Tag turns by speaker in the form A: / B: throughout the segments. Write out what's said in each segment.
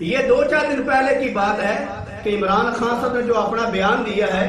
A: یہ 2-4 دن پہلے کی بات ہے کہ عمران خان صاحب نے جو اپنا بیان دیا ہے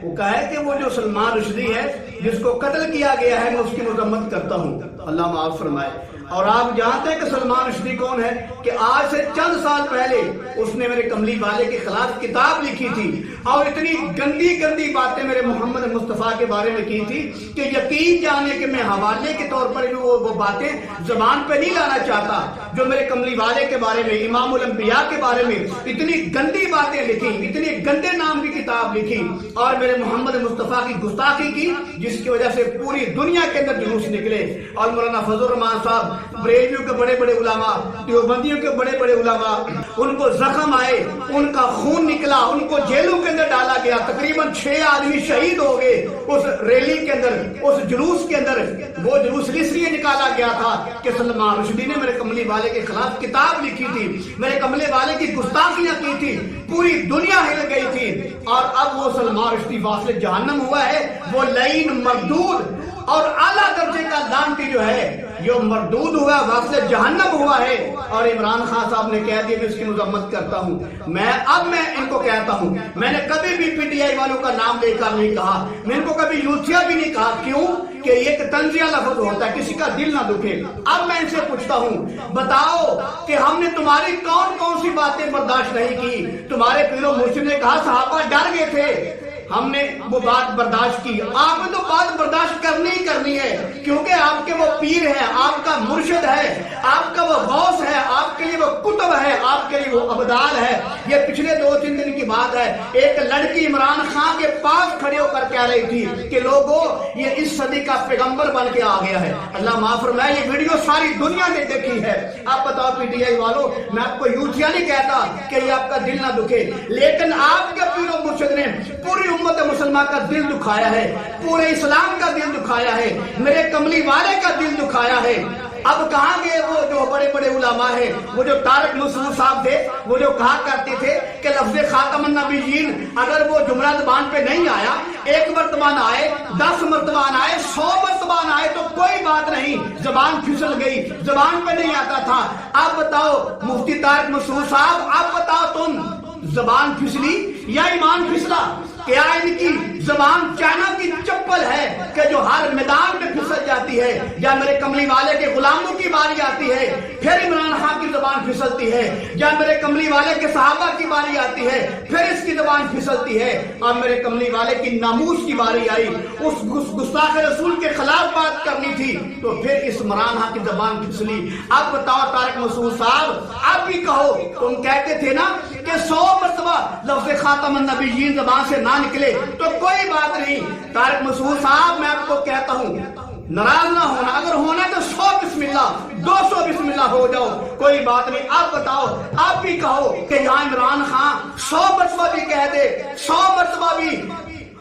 A: وہ کہا ہے کہ وہ جو سلمان رشدی ہے جس کو قتل کیا گیا ہے میں اس کی مذمت کرتا ہوں، اللہ معاف فرمائے۔ اور آپ جانتے ہیں کہ سلمان رشدی کون ہے؟ کہ آج سے چند سال پہلے اس نے میرے کملی والے کے خلاف کتاب لکھی تھی اور اتنی گندی گندی باتیں میرے محمد مصطفیٰ کے بارے میں کی تھی کہ یقین جانے کہ میں حوالے کے طور پر وہ باتیں زبان پہ نہیں لانا چاہتا جو میرے کملی والے کے بارے میں، امام الانبیاء کے بارے میں اتنی گندی باتیں لکھی، اتنی گندے نام کی کتاب لکھی اور میرے محمد مصطفیٰ کی گستاخی کی، جس کی وجہ سے پوری دنیا کے اندر جلوس نکلے۔ اور مولانا فضل الرحمان صاحب، بریلویوں کے بڑے بڑے علماء، دیوبندیوں کے بڑے بڑے علماء، ان کو زخم آئے، ان کا خون نکلا، ان کو جیلوں کے اندر ڈالا گیا، تقریباً 6 آدمی شہید ہو گئے اس ریلی کے اندر، اس جلوس کے اندر۔ وہ جلوس اس لیے نکالا گیا تھا کہ سلمان رشدی نے میرے کملی والے کے خلاف کتاب لکھی تھی، میرے کملے والے کی گستاخیاں کی تھی، پوری دنیا ہل گئی تھی۔ اور اب وہ سلمان رشدی واصل جہنم ہوا ہے، وہ لعین مردود اور اعلیٰ درجے کا لعنتی جو ہے یہ مردود ہوا، واصل جہنم ہوا ہے۔ اور عمران خان صاحب نے کہہ دیا کہ اس کی مذمت کرتا ہوں۔ میں ان کو کہتا ہوں، میں نے کبھی بھی پی ٹی آئی والوں کا نام لے کر نہیں کہا، میں ان کو کبھی یوتھیا بھی نہیں کہا۔ کیوں؟ کہ یہ ایک تنزیہ لفظ ہوتا ہے، کسی کا دل نہ دکھے۔ اب میں ان سے پوچھتا ہوں، بتاؤ کہ ہم نے تمہاری کون کون سی باتیں برداشت نہیں کی؟ تمہارے پیر و مرشد نے کہا صحابہ ڈر گئے تھے، ہم نے وہ بات برداشت کی۔ آپ نے تو بات برداشت کرنی ہی کرنی ہے، کیونکہ آپ کے وہ پیر ہے، آپ کا مرشد ہے، آپ کا وہ غوث ہے، آپ کے لیے وہ کتب ہے، آپ کے لیے وہ ابدال ہے۔ یہ پچھلے 2-3 دن کی بات ہے، ایک لڑکی عمران خان کے پاس کھڑے ہو کر کہہ رہی تھی کہ لوگوں یہ اس صدی کا پیغمبر بن کے آ گیا ہے۔ اللہ معاف فرمائے، یہ ویڈیو ساری دنیا نے دیکھی ہے۔ آپ بتاؤ پی ٹی آئی والوں، میں آپ کو یوتھیا نہیں کہتا کہ یہ آپ کا دل نہ دکھے، لیکن آپ کے پیر و مرشد نے پوری امت مسلمان کا دل دکھایا ہے، پورے اسلام کا دل دکھایا ہے، میرے کملی والے کا دل دکھایا ہے۔ اب کہاں گئے وہ جو بڑے بڑے علماء ہیں؟ وہ جو طارق مسعود صاحب تھے، وہ جو کہا کرتے تھے کہ لفظ خاتم النبیین اگر وہ جملہ زبان پہ نہیں آیا، 1 مرتبہ نہ آئے، 10 مرتبہ نہ آئے، 100 مرتبہ نہ آئے تو کوئی بات نہیں، زبان پھسل گئی، زبان پہ نہیں آتا تھا۔ اب بتاؤ مفتی طارق مسعود صاحب، اب بتاؤ تم زبان پھسلی یا ایمان پھسلا؟ کیا ان کی زبان چائنا کی چپل ہے کہ جو ہر میدان میں پھسل جاتی ہے؟ یا میرے کملی والے کے غلاموں کی باری آتی ہے پھر عمران خان کی زبان پھسلتی ہے، یا میرے کملی والے کے صحابہ کی باری آتی ہے پھر اس کی زبان پھسلتی ہے؟ اور میرے کملی والے کی ناموس کی باری آئی، اس گستاخ رسول کے خلاف بات کرنی تھی تو پھر اس عمران خان کی زبان پھسلی۔ اب بتاؤ طارق مسعود صاحب، آپ بھی کہو، تم کہتے تھے نا کہ 100 مرتبہ لفظ خاتم النبیین زبان سے نہ نکلے تو کوئی بات نہیں۔ طارق مسعود صاحب، میں آپ کو کہتا ہوں ناراض نہ ہونا، اگر ہونا تو 100 بسم اللہ 200 بسم اللہ ہو جاؤ، کوئی بات نہیں۔ آپ بتاؤ، آپ بھی کہو کہ یہاں عمران خان 100 مرتبہ بھی کہہ دے، 100 مرتبہ بھی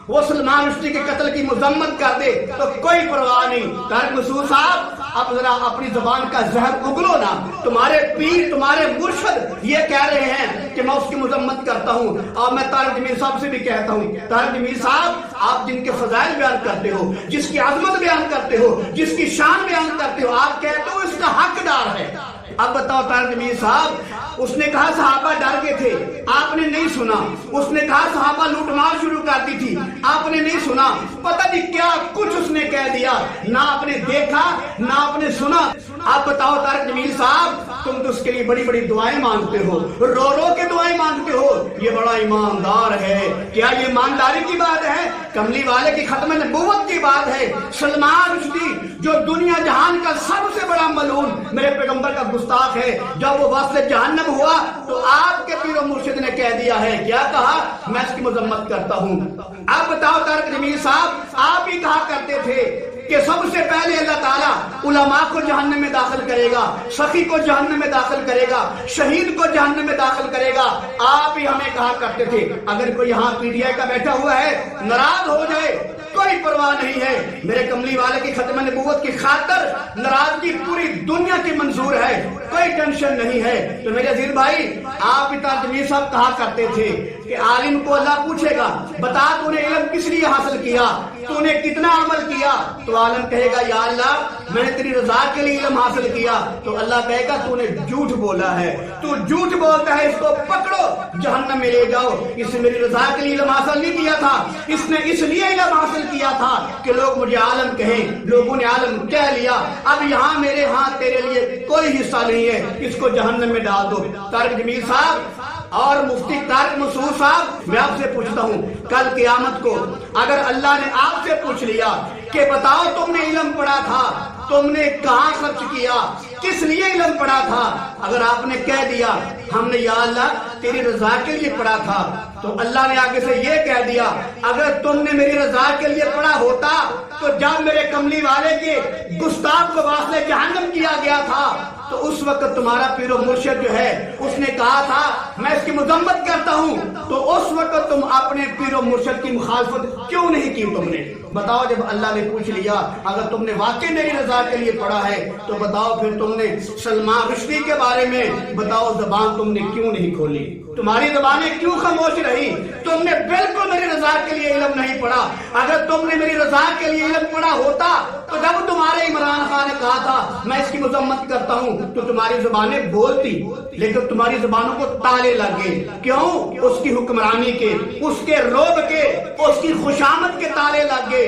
A: وہ سلمان رشدی کے قتل کی مذمت کر دے تو کوئی پرواہ نہیں۔ طارق مسعود صاحب، اب ذرا اپنی زبان کا زہر اگلو نا۔ تمہارے پیر، تمہارے مرشد یہ کہہ رہے ہیں کہ میں اس کی مذمت کرتا ہوں، اور میں طارق جمیل صاحب سے بھی کہتا ہوں، طارق جمیل صاحب، آپ جن کے فضائل بیان کرتے ہو، جس کی عظمت بیان کرتے ہو، جس کی شان بیان کرتے ہو، آپ کہتے ہو اس کا حقدار ہے۔ اب بتاؤ طارق جمیل صاحب، اس نے کہا صحابہ ڈر گئے تھے، آپ نے نہیں سنا۔ اس نے کہا صحابہ لوٹ مار شروع کرتی تھی، آپ نے نہیں سنا۔ پتہ نہیں کیا کچھ اس نے کہہ دیا، نہ آپ نے دیکھا نہ آپ نے سنا۔ آپ بتاؤ طارق جمیل صاحب، تم تو اس کے لیے بڑی بڑی دعائیں مانگتے ہو، رو رو کے دعائیں مانگتے ہو، یہ بڑا ایماندار ہے۔ کیا یہ ایمانداری کی بات ہے؟ کملی والے کی ختم نبوت کی بات ہے۔ سلمان رشدی جو دنیا جہان کا سب سے بڑا ملعون میرے پیغمبر کا گستاخ ہے، جب وہ واصل جہنم ہوا تو آپ کے پیر و مرشد نے کہہ دیا ہے، کیا کہا؟ میں اس کی مذمت کرتا ہوں۔ اب بتاؤ طارق جمیل صاحب، آپ ہی کہا کرتے تھے کہ سب سے پہلے اللہ تعالیٰ علماء کو جہنم میں داخل کرے گا، سخی کو جہنم میں داخل کرے گا، شہید کو جہنم میں داخل کرے گا۔ آپ ہی ہمیں کہا کرتے تھے، اگر کوئی یہاں پی ٹی آئی کا بیٹھا ہوا ہے ناراض ہو جائے کوئی پرواہ نہیں ہے، میرے کملی والے کی ختم نبوت کی خاطر ناراضگی پوری دنیا کی منظور ہے، کوئی ٹینشن نہیں ہے۔ تو میرے عزیز بھائی، آپ طارق جمیل صاحب کہا کرتے تھے کہ عالم کو اللہ پوچھے گا، بتا تو نے علم کس لیے حاصل کیا؟ تو نے کتنا عمل کیا؟ تو عالم کہے گا یا اللہ میں نے تیری رضا کے لیے علم حاصل کیا. تو اللہ کہے گا تو نے جھوٹ بولا ہے, تو جھوٹ بولتا ہے, اس کو پکڑو جہنم میں لے جاؤ. اس نے میری رضا کے لیے علم حاصل نہیں کیا تھا, اس نے اس لیے علم حاصل کیا تھا کہ لوگ مجھے عالم کہیں. لوگوں نے عالم کہہ لیا, اب یہاں میرے ہاں تیرے لیے کوئی حصہ نہیں ہے, اس کو جہنم میں ڈال دو. طارق جمیل صاحب اور مفتی طارق مسعود صاحب, میں آپ سے پوچھتا ہوں کل قیامت کو اگر اللہ نے آپ سے پوچھ لیا کہ بتاؤ تم نے علم پڑھا تھا, تم نے کہاں خرچ کیا, کس لیے علم پڑھا تھا, اگر آپ نے کہہ دیا ہم نے یا اللہ تیری رضا کے لیے پڑھا تھا, تو اللہ نے آگے سے یہ کہہ دیا اگر تم نے میری رضا کے لیے پڑھا ہوتا تو جب میرے کملی والے کے گستاخ کو واسطے جہنم کیا گیا تھا تو اس وقت تمہارا پیر و مرشد جو ہے اس نے کہا تھا میں اس کی مذمت کرتا ہوں, تو اس وقت تم اپنے پیر و مرشد کی مخالفت کیوں نہیں کی تم نے؟ بتاؤ جب اللہ نے پوچھ لیا اگر تم نے واقعی میری رضا کے لیے پڑھا ہے تو بتاؤ پھر تم نے سلمان رشدی کے بارے میں بتاؤ زبان تم نے کیوں نہیں کھولی, تمہاری زبانیں کیوں خاموش رہی؟ تم نے بالکل میری رضا کے لیے علم نہیں پڑھا. اگر تم نے میری رضا کے لیے علم پڑھا ہوتا تو جب تمہارے عمران خان نے کہا تھا میں اس کی مذمت کرتا ہوں تو تمہاری زبانیں بولتی, لیکن تمہاری زبانوں کو تالے لگ گئے. کیوں؟ اس کی حکمرانی کے, اس کے روب کے, اس کی خوشامد کے تالے لگ گئے.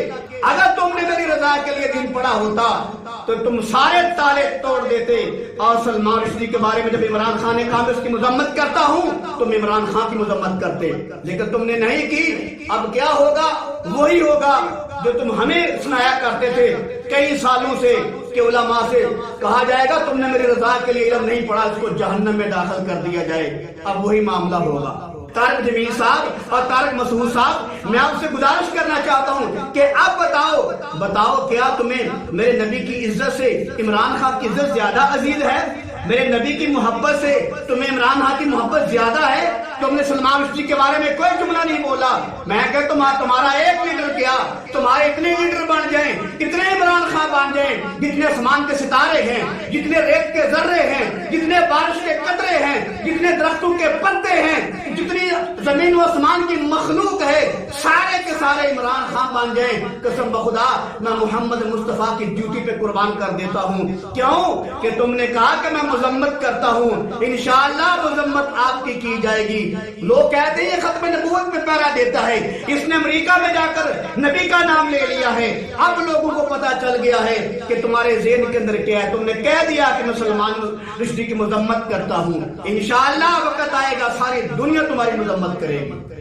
A: اگر تم نے میری رضا کے لیے دین پڑھا ہوتا تو تم سارے تالے توڑ دیتے. اور سلمان رشدی کے بارے میں جب عمران خان نے کہا میں اس کی مذمت کرتا ہوں تم عمران خان کی مذمت کرتے, لیکن تم نے نہیں کی. اب کیا ہوگا؟ وہی ہوگا جو تم ہمیں سنایا کرتے تھے کئی سالوں سے کہ علماء سے کہا جائے گا تم نے میری رضا کے لیے علم نہیں پڑھا, اس کو جہنم میں داخل کر دیا جائے. اب وہی معاملہ ہوگا. طارق جمیل صاحب اور طارق مسعود صاحب, میں آپ سے گزارش کرنا چاہتا ہوں کہ اب بتاؤ کیا تمہیں میرے نبی کی عزت سے عمران خان کی عزت زیادہ عزیز ہے؟ میرے نبی کی محبت سے تمہیں عمران خان کی محبت زیادہ ہے؟ تم نے سلمان رشدی کے بارے میں کوئی جملہ نہیں بولا. میں کہ تمہارا ایک لیڈر کیا, تمہارے اتنے لیڈر بن جائیں, اتنے عمران خان بن جائیں, جتنے آسمان کے ستارے ہیں, جتنے ریت کے ذرے ہیں, جتنے بارش کے قطرے ہیں, جتنے درختوں کے پتے ہیں, جتنی زمین و آسمان کی مخلوق ہے, سارے کے سارے عمران خان بن جائیں. قسم بخدا میں محمد مصطفیٰ کی ڈیوٹی پہ قربان کر دیتا ہوں. کیوں کہ تم نے کہا کہ میں مذمت کرتا ہوں, انشاءاللہ مذمت آپ کی جائے گی. لوگ کہتے ہیں یہ ختم نبوت میں پہرا دیتا ہے, اس نے امریکہ میں جا کر نبی کا نام لے لیا ہے. اب لوگوں کو پتا چل گیا ہے کہ تمہارے ذہن کے اندر کیا ہے. تم نے کہہ دیا کہ میں سلمان رشدی کی مذمت کرتا ہوں, انشاءاللہ وقت آئے گا ساری دنیا تمہاری مذمت کرے گی.